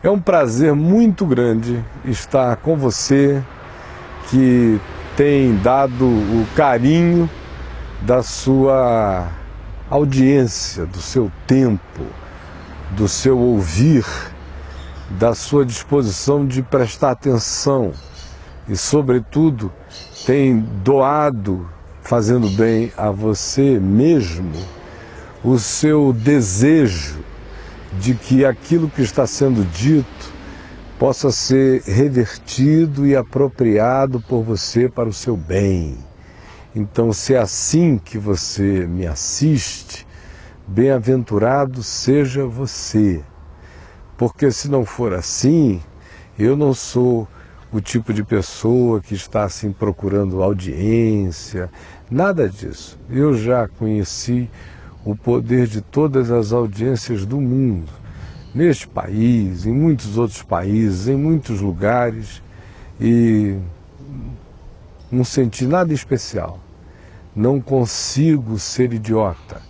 É um prazer muito grande estar com você, que tem dado o carinho da sua audiência, do seu tempo, do seu ouvir, da sua disposição de prestar atenção e, sobretudo, tem doado, fazendo bem a você mesmo, o seu desejo de que aquilo que está sendo dito possa ser revertido e apropriado por você para o seu bem. Então, se é assim que você me assiste, bem-aventurado seja você. Porque se não for assim, eu não sou o tipo de pessoa que está assim procurando audiência, nada disso. Eu já conheci o poder de todas as audiências do mundo, neste país, em muitos outros países, em muitos lugares, e não senti nada especial. Não consigo ser idiota,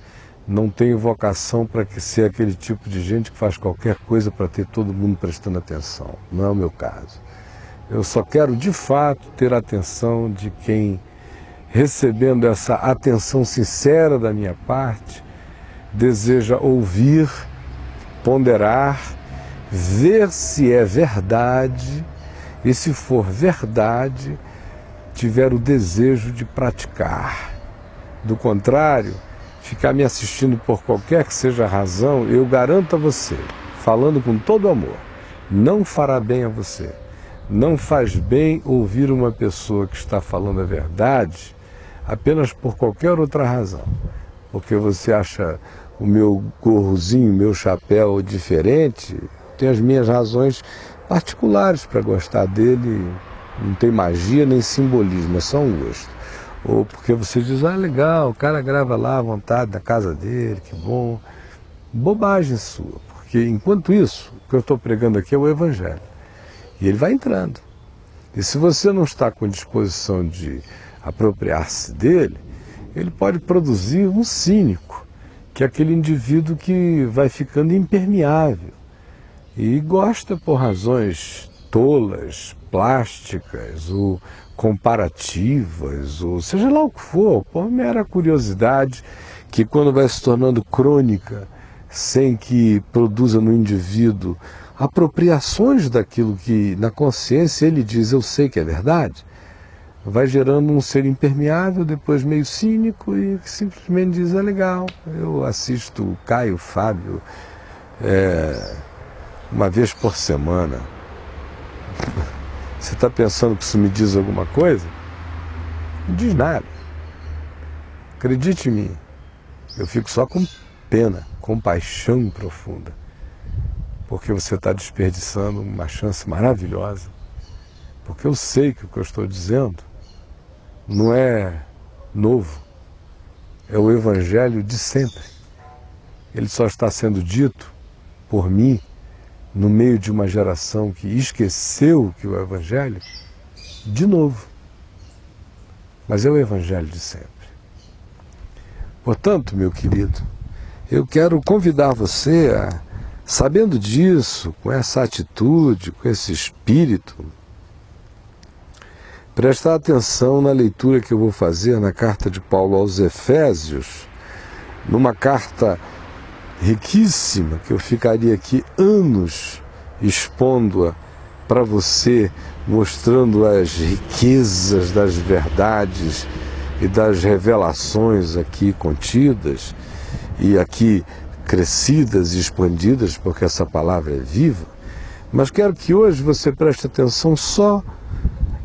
não tenho vocação para ser aquele tipo de gente que faz qualquer coisa para ter todo mundo prestando atenção. Não é o meu caso. Eu só quero, de fato, ter a atenção de quem, recebendo essa atenção sincera da minha parte, deseja ouvir, ponderar, ver se é verdade e, se for verdade, tiver o desejo de praticar. Do contrário, ficar me assistindo por qualquer que seja a razão, eu garanto a você, falando com todo amor, não fará bem a você. Não faz bem ouvir uma pessoa que está falando a verdade apenas por qualquer outra razão. Porque você acha o meu gorrozinho, o meu chapéu diferente, tem as minhas razões particulares para gostar dele, não tem magia nem simbolismo, é só um gosto. Ou porque você diz, ah, legal, o cara grava lá à vontade na casa dele, que bom. Bobagem sua, porque enquanto isso, o que eu estou pregando aqui é o Evangelho. E ele vai entrando. E se você não está com disposição de apropriar-se dele, ele pode produzir um cínico, que é aquele indivíduo que vai ficando impermeável e gosta por razões tolas, plásticas ou comparativas, ou seja lá o que for, por mera curiosidade, que quando vai se tornando crônica, sem que produza no indivíduo apropriações daquilo que na consciência ele diz, eu sei que é verdade, vai gerando um ser impermeável, depois meio cínico e que simplesmente diz, é legal, eu assisto o Caio Fábio uma vez por semana. Você está pensando que isso me diz alguma coisa? Não diz nada. Acredite em mim, eu fico só com pena, compaixão profunda, porque você está desperdiçando uma chance maravilhosa, porque eu sei que o que eu estou dizendo não é novo, é o Evangelho de sempre. Ele só está sendo dito por mim no meio de uma geração que esqueceu que o Evangelho, de novo. Mas é o Evangelho de sempre. Portanto, meu querido, eu quero convidar você a, sabendo disso, com essa atitude, com esse espírito, prestar atenção na leitura que eu vou fazer na carta de Paulo aos Efésios, numa carta riquíssima, que eu ficaria aqui anos expondo-a para você, mostrando as riquezas das verdades e das revelações aqui contidas, e aqui crescidas e expandidas, porque essa palavra é viva. Mas quero que hoje você preste atenção só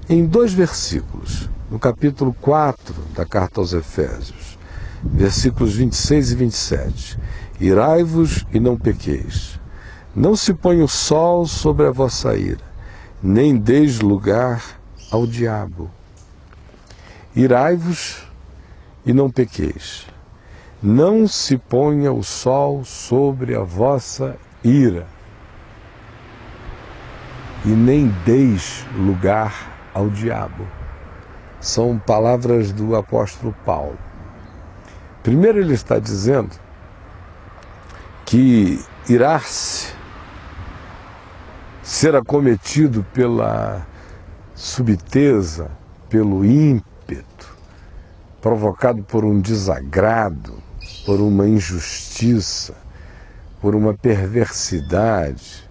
em 2 versículos, no capítulo 4 da carta aos Efésios, versículos 26 e 27. Irai-vos e não pequeis. Não se ponha o sol sobre a vossa ira, nem deis lugar ao diabo. Irai-vos e não pequeis. Não se ponha o sol sobre a vossa ira, e nem deis lugar ao diabo. São palavras do apóstolo Paulo. Primeiro ele está dizendo que irar-se ser acometido pela subteza, pelo ímpeto, provocado por um desagrado, por uma injustiça, por uma perversidade,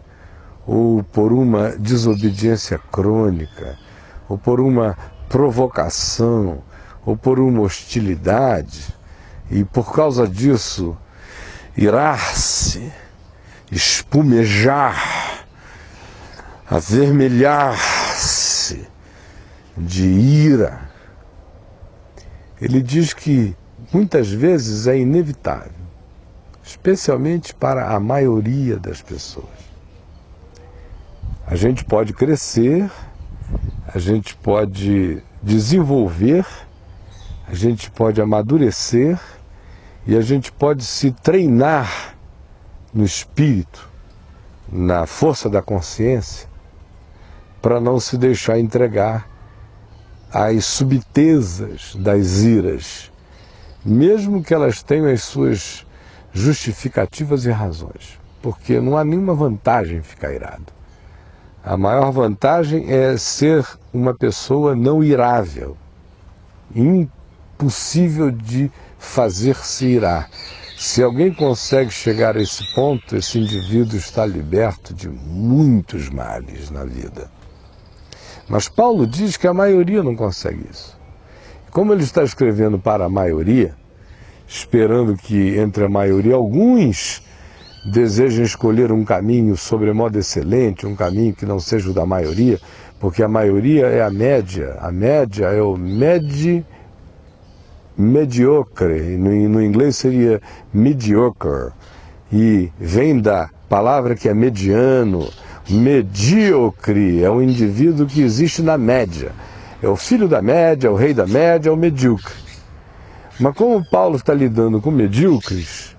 ou por uma desobediência crônica, ou por uma provocação, ou por uma hostilidade, e por causa disso irar-se, espumejar, avermelhar-se de ira. Ele diz que muitas vezes é inevitável, especialmente para a maioria das pessoas. A gente pode crescer, a gente pode desenvolver, a gente pode amadurecer e a gente pode se treinar no espírito, na força da consciência, para não se deixar entregar às subtezas das iras, mesmo que elas tenham as suas justificativas e razões, porque não há nenhuma vantagem em ficar irado. A maior vantagem é ser uma pessoa não irável, impossível de fazer-se irar. Se alguém consegue chegar a esse ponto, esse indivíduo está liberto de muitos males na vida. Mas Paulo diz que a maioria não consegue isso. Como ele está escrevendo para a maioria, esperando que entre a maioria alguns desejem escolher um caminho sobremodo excelente, um caminho que não seja o da maioria, porque a maioria é a média é o mediocre, no inglês seria mediocre, e vem da palavra que é mediano. Medíocre é um indivíduo que existe na média, é o filho da média, é o rei da média, é o medíocre. Mas como Paulo está lidando com medíocres,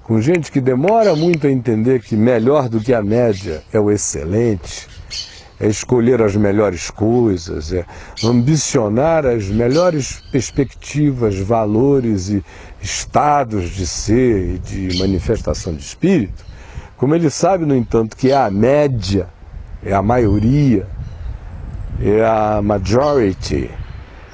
com gente que demora muito a entender que melhor do que a média é o excelente, é escolher as melhores coisas, é ambicionar as melhores perspectivas, valores e estados de ser e de manifestação de espírito, como ele sabe, no entanto, que é a média, é a maioria, é a majority,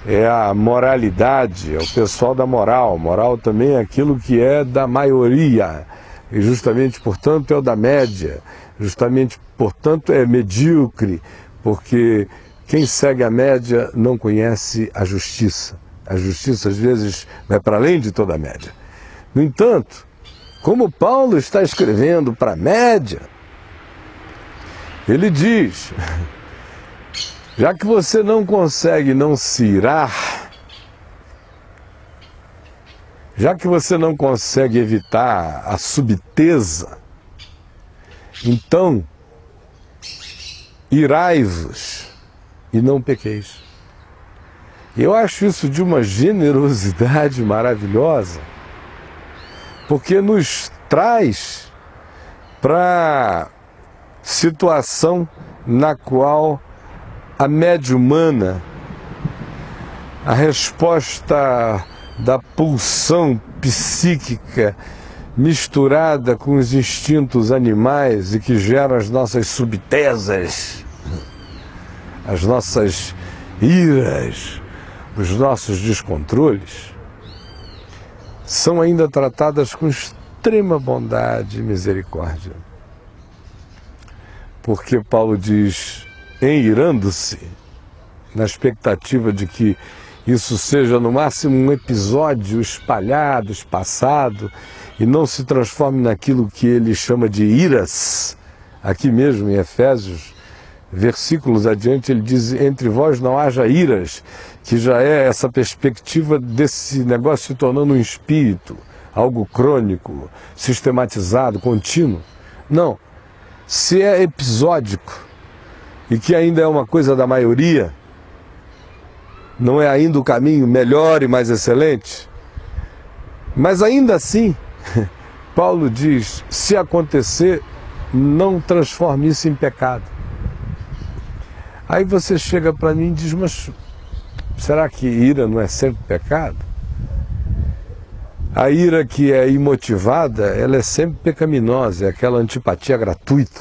é a moralidade, é o pessoal da moral. Moral também é aquilo que é da maioria, e justamente, portanto, é o da média. Justamente, portanto, é medíocre, porque quem segue a média não conhece a justiça. A justiça, às vezes, vai para além de toda a média. No entanto, como Paulo está escrevendo para a média, ele diz: já que você não consegue não se irar, já que você não consegue evitar a subteza, então irai-vos e não pequeis. Eu acho isso de uma generosidade maravilhosa, porque nos traz para a situação na qual a média humana, a resposta da pulsão psíquica misturada com os instintos animais e que gera as nossas subtezas, as nossas iras, os nossos descontroles, são ainda tratadas com extrema bondade e misericórdia. Porque Paulo diz: enirando-se, na expectativa de que isso seja no máximo um episódio espalhado, espaçado, e não se transforme naquilo que ele chama de iras. Aqui mesmo em Efésios, versículos adiante, ele diz: entre vós não haja iras, que já é essa perspectiva desse negócio se tornando um espírito, algo crônico, sistematizado, contínuo. Não, se é episódico e que ainda é uma coisa da maioria, não é ainda o caminho melhor e mais excelente, mas ainda assim, Paulo diz: se acontecer, não transforme isso em pecado. Aí você chega para mim e diz: mas será que ira não é sempre pecado? A ira que é imotivada, ela é sempre pecaminosa, é aquela antipatia gratuita.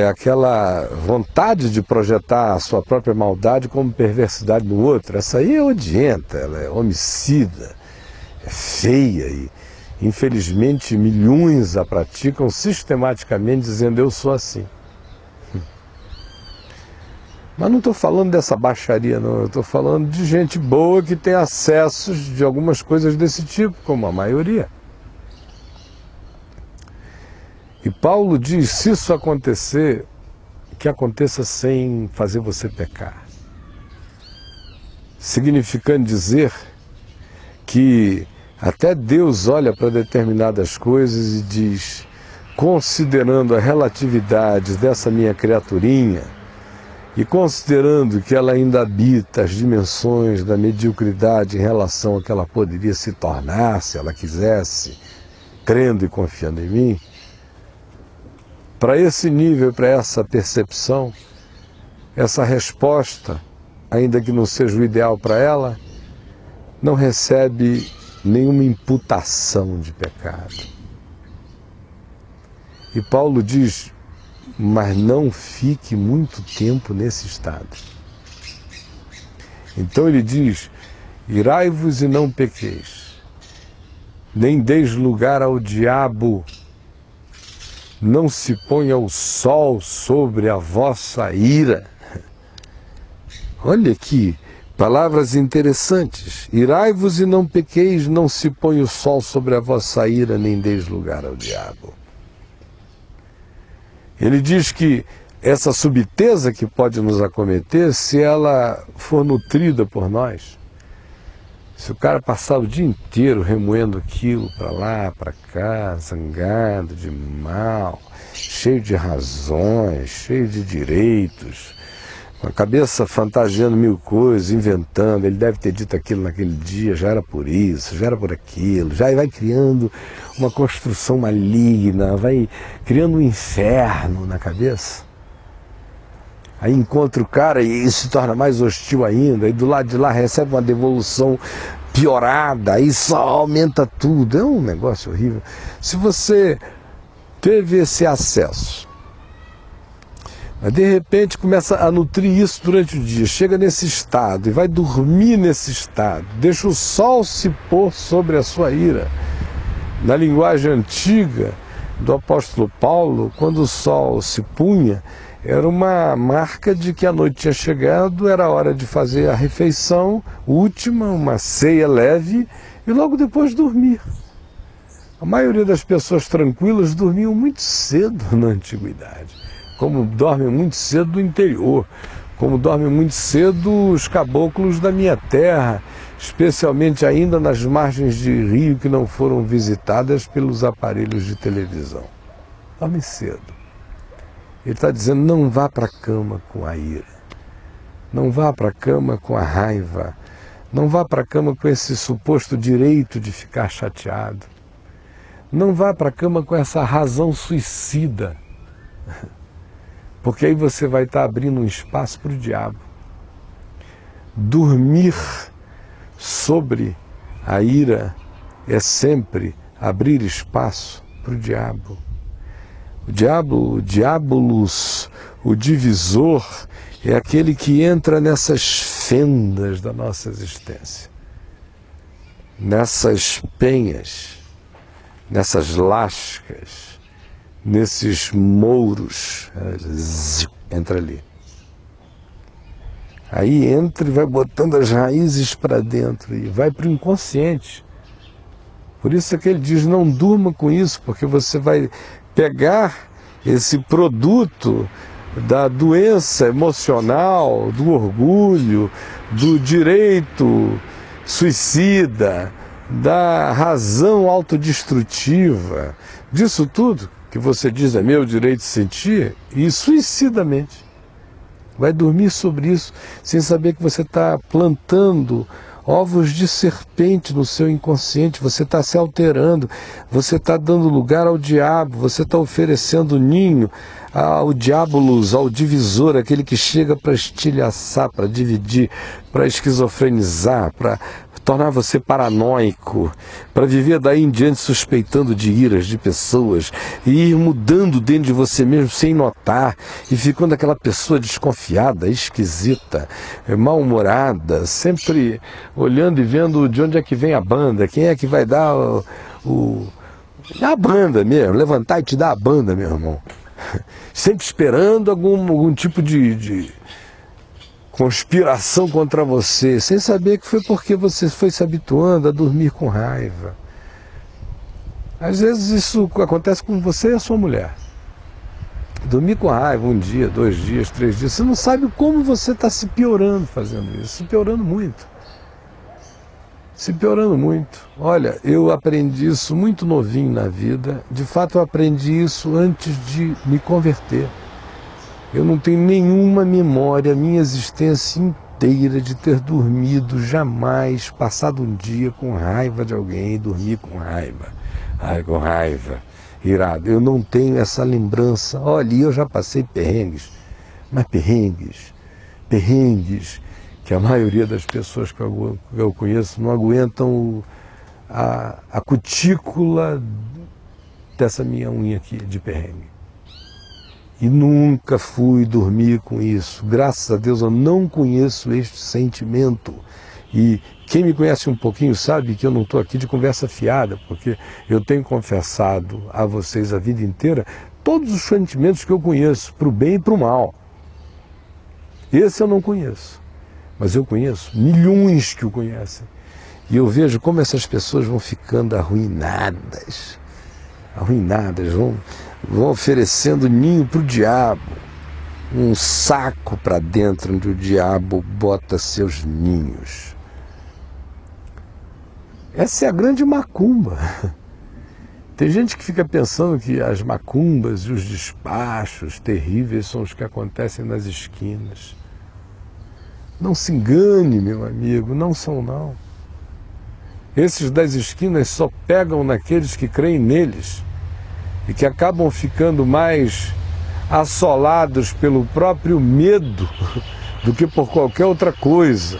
aquela vontade de projetar a sua própria maldade como perversidade no outro. Essa aí é odienta, ela é homicida, é feia e, infelizmente, milhões a praticam sistematicamente dizendo eu sou assim. Mas não estou falando dessa baixaria, não. Eu estou falando de gente boa que tem acessos de algumas coisas desse tipo, como a maioria. E Paulo diz, se isso acontecer, que aconteça sem fazer você pecar. Significando dizer que até Deus olha para determinadas coisas e diz, considerando a relatividade dessa minha criaturinha, e considerando que ela ainda habita as dimensões da mediocridade em relação ao que ela poderia se tornar, se ela quisesse, crendo e confiando em mim, para esse nível, para essa percepção, essa resposta, ainda que não seja o ideal para ela, não recebe nenhuma imputação de pecado. E Paulo diz, mas não fique muito tempo nesse estado. Então ele diz, irai-vos e não pequeis, nem deis lugar ao diabo, não se ponha o sol sobre a vossa ira. Olha aqui, palavras interessantes. Irai-vos e não pequeis, não se ponha o sol sobre a vossa ira, nem deis lugar ao diabo. Ele diz que essa subteza que pode nos acometer, se ela for nutrida por nós, se o cara passar o dia inteiro remoendo aquilo para lá, para cá, zangado de mal, cheio de razões, cheio de direitos, com a cabeça fantasiando mil coisas, inventando, ele deve ter dito aquilo naquele dia, já era por isso, já era por aquilo, já vai criando uma construção maligna, vai criando um inferno na cabeça. Aí encontra o cara e isso se torna mais hostil ainda, e do lado de lá recebe uma devolução piorada, aí só aumenta tudo, é um negócio horrível. Se você teve esse acesso, mas de repente começa a nutrir isso durante o dia, chega nesse estado e vai dormir nesse estado, deixa o sol se pôr sobre a sua ira. Na linguagem antiga do apóstolo Paulo, quando o sol se punha, era uma marca de que a noite tinha chegado, era hora de fazer a refeição última, uma ceia leve, e logo depois dormir. A maioria das pessoas tranquilas dormiam muito cedo na antiguidade, como dormem muito cedo do interior, como dormem muito cedo os caboclos da minha terra, especialmente ainda nas margens de rio que não foram visitadas pelos aparelhos de televisão. Dorme cedo. Ele está dizendo, não vá para a cama com a ira, não vá para a cama com a raiva, não vá para a cama com esse suposto direito de ficar chateado, não vá para a cama com essa razão suicida, porque aí você vai estar abrindo um espaço para o diabo. Dormir sobre a ira é sempre abrir espaço para o diabo. O diabo, o diabolos, o divisor, é aquele que entra nessas fendas da nossa existência, nessas penhas, nessas lascas, nesses mouros, entra ali. Aí entra e vai botando as raízes para dentro e vai para o inconsciente. Por isso é que ele diz, não durma com isso, porque você vai pegar esse produto da doença emocional, do orgulho, do direito suicida, da razão autodestrutiva, disso tudo que você diz é meu direito de sentir, e suicidamente. Vai dormir sobre isso, sem saber que você está plantando ovos de serpente no seu inconsciente, você está se alterando, você está dando lugar ao diabo, você está oferecendo ninho ao diabolos, ao divisor, aquele que chega para estilhaçar, para dividir, para esquizofrenizar, para tornar você paranoico, para viver daí em diante suspeitando de iras de pessoas e ir mudando dentro de você mesmo sem notar e ficando aquela pessoa desconfiada, esquisita, mal-humorada, sempre olhando e vendo de onde é que vem a banda, quem é que vai dar a banda mesmo, levantar e te dar a banda, meu irmão. Sempre esperando algum tipo de conspiração contra você, sem saber que foi porque você foi se habituando a dormir com raiva. Às vezes isso acontece com você e a sua mulher. Dormir com raiva 1 dia, 2 dias, 3 dias, você não sabe como você está se piorando fazendo isso, se piorando muito. Se piorando muito. Olha, eu aprendi isso muito novinho na vida, de fato eu aprendi isso antes de me converter. Eu não tenho nenhuma memória, minha existência inteira, de ter dormido jamais, passado um dia com raiva de alguém, dormir com raiva. Ai, com raiva, irado. Eu não tenho essa lembrança. Olha, eu já passei perrengues, mas perrengues que a maioria das pessoas que eu conheço não aguentam a cutícula dessa minha unha aqui de perrengue. E nunca fui dormir com isso. Graças a Deus eu não conheço este sentimento. E quem me conhece um pouquinho sabe que eu não estou aqui de conversa fiada, porque eu tenho confessado a vocês a vida inteira todos os sentimentos que eu conheço, para o bem e para o mal. Esse eu não conheço, mas eu conheço milhões que o conhecem. E eu vejo como essas pessoas vão ficando arruinadas, vão oferecendo ninho para o diabo, um saco para dentro onde o diabo bota seus ninhos. Essa é a grande macumba. Tem gente que fica pensando que as macumbas e os despachos terríveis são os que acontecem nas esquinas. Não se engane, meu amigo, não são não. Esses das esquinas só pegam naqueles que creem neles e que acabam ficando mais assolados pelo próprio medo do que por qualquer outra coisa.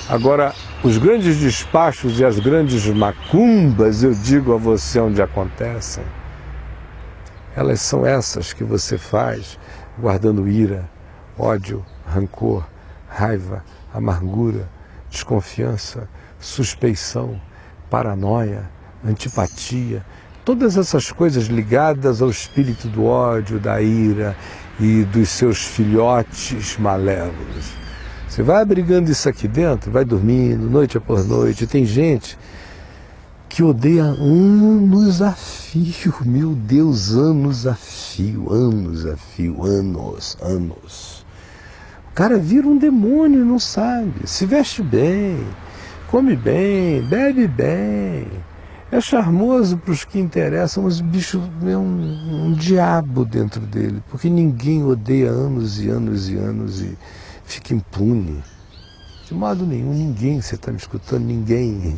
Agora, os grandes despachos e as grandes macumbas, eu digo a você onde acontecem, elas são essas que você faz guardando ira, ódio, rancor, raiva, amargura, desconfiança, suspeição, paranoia, antipatia, todas essas coisas ligadas ao espírito do ódio, da ira e dos seus filhotes malévolos. Você vai abrigando isso aqui dentro, vai dormindo, noite após noite. Tem gente que odeia anos a fio, meu Deus, anos a fio. O cara vira um demônio, não sabe, se veste bem, come bem, bebe bem. É charmoso para os que interessam, mas o bicho é um diabo dentro dele, porque ninguém odeia anos e anos e anos e fica impune. De modo nenhum, ninguém, você está me escutando, ninguém,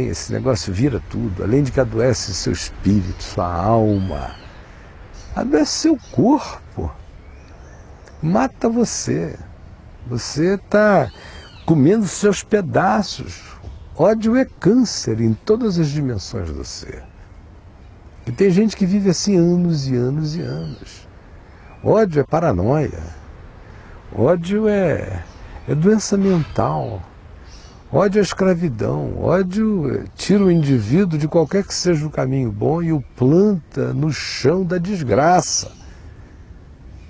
esse negócio vira tudo, além de que adoece seu espírito, sua alma, adoece seu corpo, mata você está comendo seus pedaços. Ódio é câncer em todas as dimensões do ser. E tem gente que vive assim anos e anos e anos. Ódio é paranoia. Ódio é doença mental. Ódio é escravidão. Ódio tira o indivíduo de qualquer que seja o caminho bom e o planta no chão da desgraça.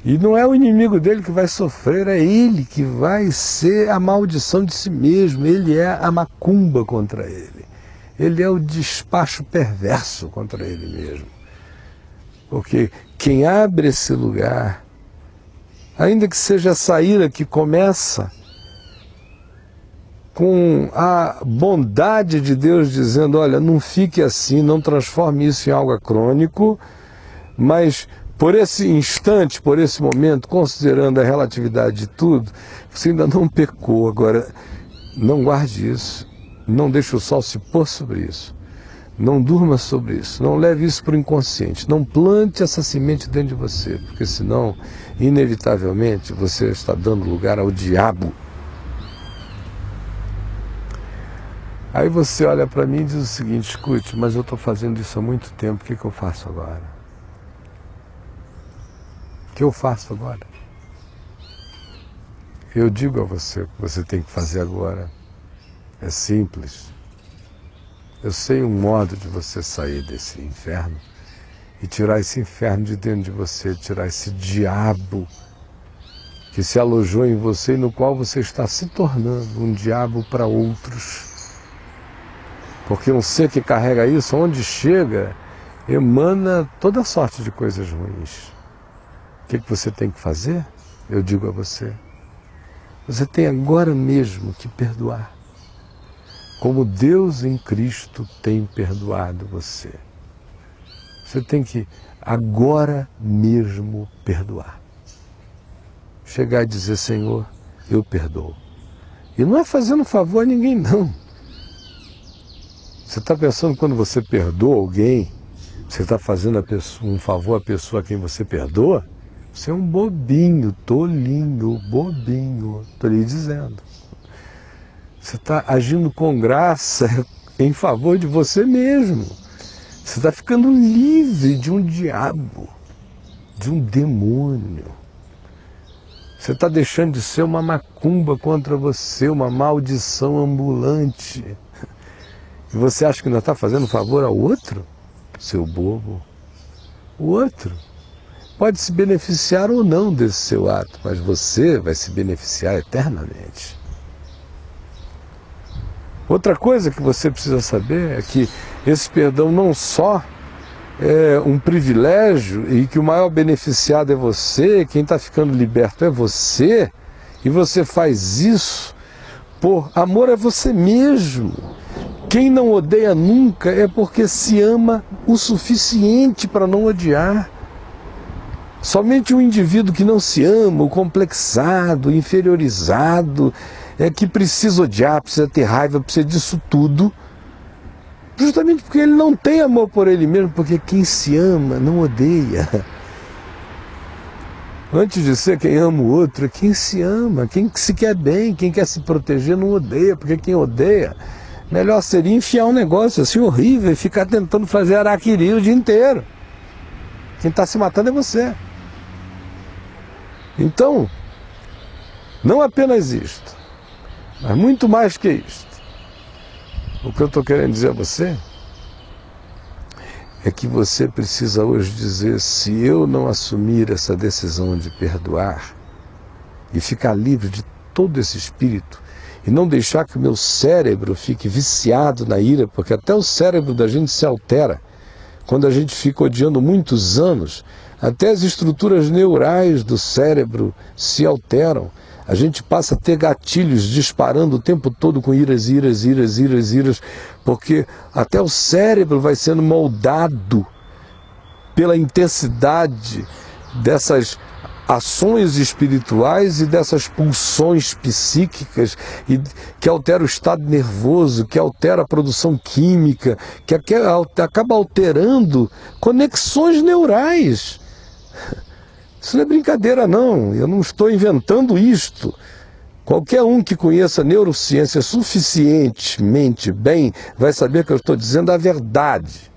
E não é o inimigo dele que vai sofrer, é ele que vai ser a maldição de si mesmo. Ele é a macumba contra ele. Ele é o despacho perverso contra ele mesmo. Porque quem abre esse lugar, ainda que seja essa ira que começa com a bondade de Deus dizendo, olha, não fique assim, não transforme isso em algo crônico, mas por esse instante, por esse momento, considerando a relatividade de tudo, você ainda não pecou. Agora, não guarde isso, não deixe o sol se pôr sobre isso. Não durma sobre isso, não leve isso para o inconsciente, não plante essa semente dentro de você, porque senão, inevitavelmente, você está dando lugar ao diabo. Aí você olha para mim e diz o seguinte: escute, mas eu estou fazendo isso há muito tempo, o que eu faço agora? O que eu faço agora? Eu digo a você o que você tem que fazer agora. É simples. Eu sei um modo de você sair desse inferno e tirar esse inferno de dentro de você, tirar esse diabo que se alojou em você e no qual você está se tornando um diabo para outros. Porque um ser que carrega isso, onde chega, emana toda sorte de coisas ruins. O que você tem que fazer? Eu digo a você. Você tem agora mesmo que perdoar. Como Deus em Cristo tem perdoado você. Você tem que agora mesmo perdoar. Chegar e dizer: Senhor, eu perdoo. E não é fazendo favor a ninguém, não. Você está pensando que quando você perdoa alguém, você está fazendo um favor à pessoa a quem você perdoa? Você é um bobinho, tolinho, bobinho, estou lhe dizendo. Você está agindo com graça em favor de você mesmo. Você está ficando livre de um diabo, de um demônio. Você está deixando de ser uma macumba contra você, uma maldição ambulante. E você acha que não está fazendo favor ao outro? Seu bobo. O outro pode se beneficiar ou não desse seu ato, mas você vai se beneficiar eternamente. Outra coisa que você precisa saber é que esse perdão não só é um privilégio e que o maior beneficiado é você, quem está ficando liberto é você, e você faz isso por amor a você mesmo. Quem não odeia nunca é porque se ama o suficiente para não odiar. Somente um indivíduo que não se ama, o complexado, o inferiorizado, é que precisa odiar, precisa ter raiva, precisa disso tudo, justamente porque ele não tem amor por ele mesmo, porque quem se ama não odeia. Antes de ser quem ama o outro, é quem se ama, quem se quer bem, quem quer se proteger não odeia, porque quem odeia, melhor seria enfiar um negócio assim horrível e ficar tentando fazer araquiri o dia inteiro. Quem está se matando é você. Então, não apenas isto, mas muito mais que isto. O que eu estou querendo dizer a você é que você precisa hoje dizer: se eu não assumir essa decisão de perdoar e ficar livre de todo esse espírito e não deixar que o meu cérebro fique viciado na ira, porque até o cérebro da gente se altera quando a gente fica odiando muitos anos, até as estruturas neurais do cérebro se alteram. A gente passa a ter gatilhos disparando o tempo todo com iras, porque até o cérebro vai sendo moldado pela intensidade dessas ações espirituais e dessas pulsões psíquicas que altera o estado nervoso, que altera a produção química, que acaba alterando conexões neurais. Isso não é brincadeira, não. Eu não estou inventando isto. Qualquer um que conheça neurociência suficientemente bem vai saber que eu estou dizendo a verdade.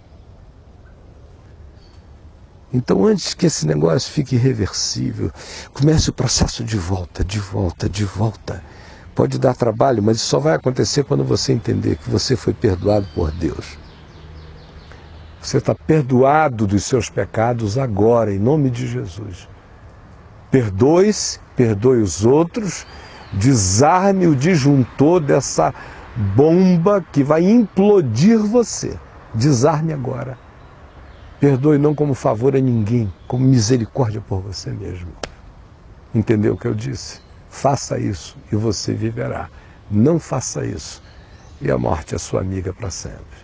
Então, antes que esse negócio fique irreversível, comece o processo de volta. Pode dar trabalho, mas isso só vai acontecer quando você entender que você foi perdoado por Deus. Você está perdoado dos seus pecados agora, em nome de Jesus. Perdoe-se, perdoe os outros, desarme o disjuntor dessa bomba que vai implodir você. Desarme agora. Perdoe não como favor a ninguém, como misericórdia por você mesmo. Entendeu o que eu disse? Faça isso e você viverá. Não faça isso e a morte é sua amiga para sempre.